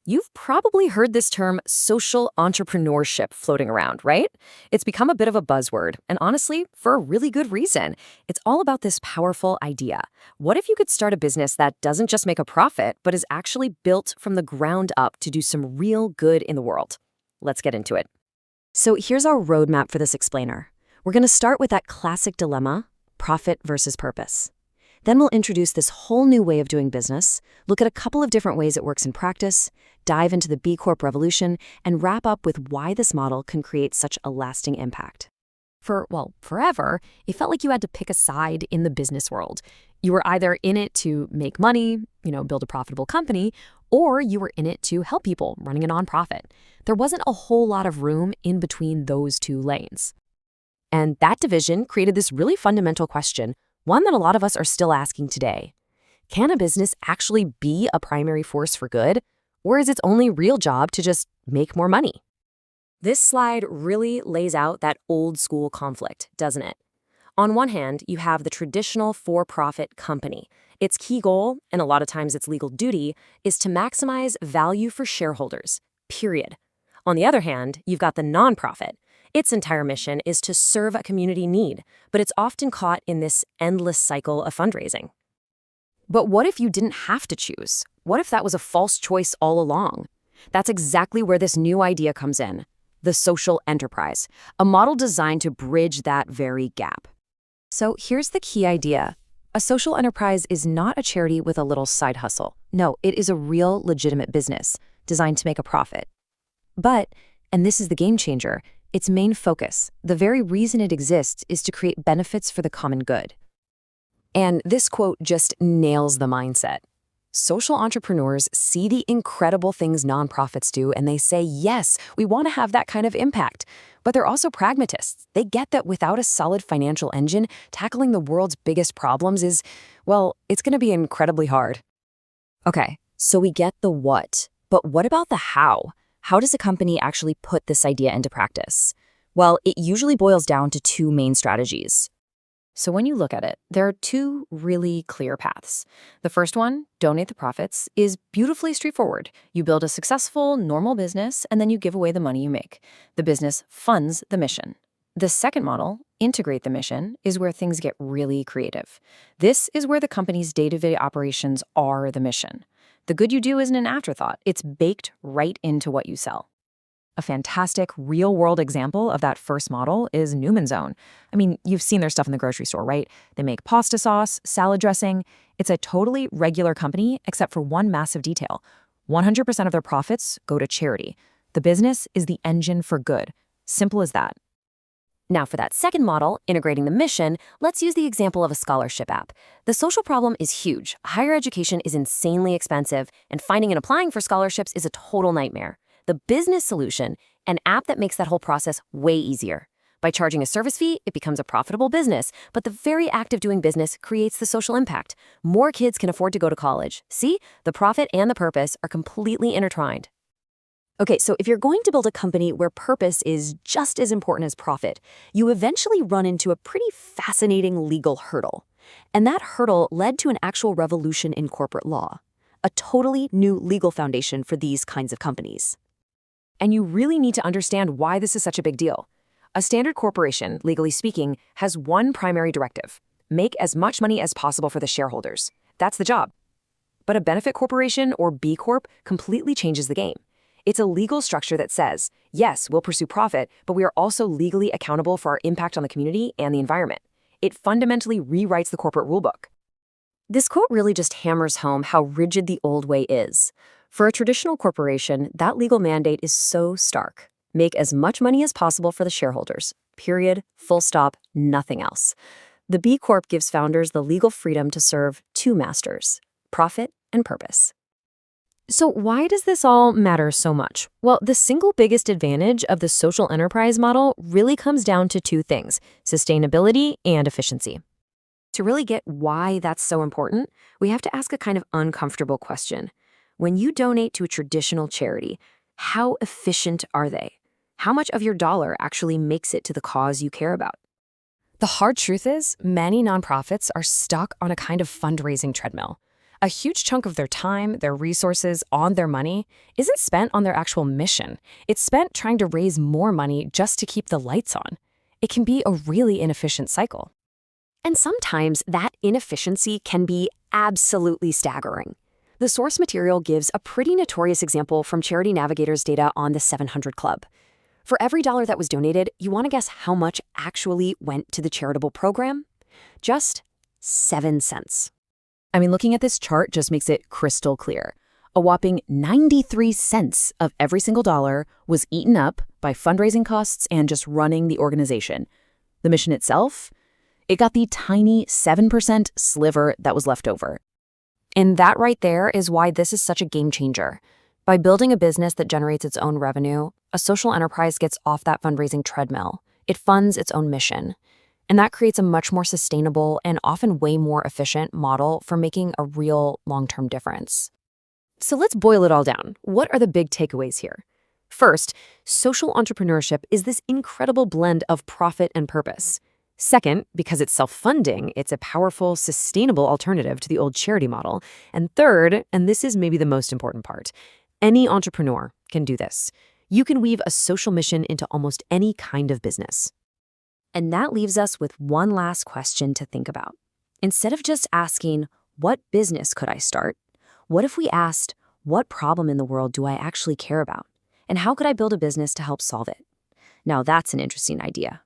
You've probably heard this term social entrepreneurship floating around, right? It's become a bit of a buzzword, and honestly, for a really good reason. It's all about this powerful idea. What if you could start a business that doesn't just make a profit, but is actually built from the ground up to do some real good in the world? Let's get into it. So here's our roadmap for this explainer. We're going to start with that classic dilemma, profit versus purpose. Then we'll introduce this whole new way of doing business, look at a couple of different ways it works in practice, dive into the B Corp revolution, and wrap up with why this model can create such a lasting impact. Forever, it felt like you had to pick a side in the business world. You were either in it to make money, build a profitable company, or you were in it to help people running a nonprofit. There wasn't a whole lot of room in between those two lanes. And that division created this really fundamental question, one that a lot of us are still asking today. Can a business actually be a primary force for good, or is its only real job to just make more money? This slide really lays out that old school conflict, doesn't it? On one hand, you have the traditional for-profit company. Its key goal, and a lot of times its legal duty, is to maximize value for shareholders, period. On the other hand, you've got the nonprofit. Its entire mission is to serve a community need, but it's often caught in this endless cycle of fundraising. But what if you didn't have to choose? What if that was a false choice all along? That's exactly where this new idea comes in, the social enterprise, a model designed to bridge that very gap. So here's the key idea. A social enterprise is not a charity with a little side hustle. No, it is a real, legitimate business designed to make a profit. But, and this is the game changer, its main focus, the very reason it exists, is to create benefits for the common good. And this quote just nails the mindset. Social entrepreneurs see the incredible things nonprofits do, and they say, yes, we want to have that kind of impact. But they're also pragmatists. They get that without a solid financial engine, tackling the world's biggest problems is, it's going to be incredibly hard. Okay, so we get the what, but what about the how? How does a company actually put this idea into practice? Well, it usually boils down to two main strategies. So when you look at it, there are two really clear paths. The first one, donate the profits, is beautifully straightforward. You build a successful, normal business, and then you give away the money you make. The business funds the mission. The second model, integrate the mission, is where things get really creative. This is where the company's day-to-day operations are the mission. The good you do isn't an afterthought. It's baked right into what you sell. A fantastic real-world example of that first model is Newman's Own. I mean, you've seen their stuff in the grocery store, right? They make pasta sauce, salad dressing. It's a totally regular company, except for one massive detail. 100% of their profits go to charity. The business is the engine for good. Simple as that. Now for that second model, integrating the mission, let's use the example of a scholarship app. The social problem is huge. Higher education is insanely expensive, and finding and applying for scholarships is a total nightmare. The business solution, an app that makes that whole process way easier. By charging a service fee, it becomes a profitable business, but the very act of doing business creates the social impact. More kids can afford to go to college. See, the profit and the purpose are completely intertwined. Okay, so if you're going to build a company where purpose is just as important as profit, you eventually run into a pretty fascinating legal hurdle. And that hurdle led to an actual revolution in corporate law, a totally new legal foundation for these kinds of companies. And you really need to understand why this is such a big deal. A standard corporation, legally speaking, has one primary directive: make as much money as possible for the shareholders. That's the job. But a benefit corporation, or B Corp, completely changes the game. It's a legal structure that says, yes, we'll pursue profit, but we are also legally accountable for our impact on the community and the environment. It fundamentally rewrites the corporate rulebook. This quote really just hammers home how rigid the old way is. For a traditional corporation, that legal mandate is so stark. Make as much money as possible for the shareholders. Period. Full stop. Nothing else. The B Corp gives founders the legal freedom to serve two masters: profit and purpose. So why does this all matter so much? Well, the single biggest advantage of the social enterprise model really comes down to two things: sustainability and efficiency. To really get why that's so important, we have to ask a kind of uncomfortable question. When you donate to a traditional charity, how efficient are they? How much of your dollar actually makes it to the cause you care about? The hard truth is, many nonprofits are stuck on a kind of fundraising treadmill. A huge chunk of their time, their resources, on their money isn't spent on their actual mission. It's spent trying to raise more money just to keep the lights on. It can be a really inefficient cycle. And sometimes that inefficiency can be absolutely staggering. The source material gives a pretty notorious example from Charity Navigator's data on the 700 Club. For every dollar that was donated, you want to guess how much actually went to the charitable program? Just 7 cents. I mean, looking at this chart just makes it crystal clear. A whopping 93 cents of every single dollar was eaten up by fundraising costs and just running the organization. The mission itself? It got the tiny 7% sliver that was left over. And that right there is why this is such a game changer. By building a business that generates its own revenue, a social enterprise gets off that fundraising treadmill. It funds its own mission. And that creates a much more sustainable and often way more efficient model for making a real long-term difference. So let's boil it all down. What are the big takeaways here? First, social entrepreneurship is this incredible blend of profit and purpose. Second, because it's self-funding, it's a powerful, sustainable alternative to the old charity model. And third, and this is maybe the most important part, any entrepreneur can do this. You can weave a social mission into almost any kind of business. And that leaves us with one last question to think about. Instead of just asking, what business could I start? What if we asked, what problem in the world do I actually care about? And how could I build a business to help solve it? Now that's an interesting idea.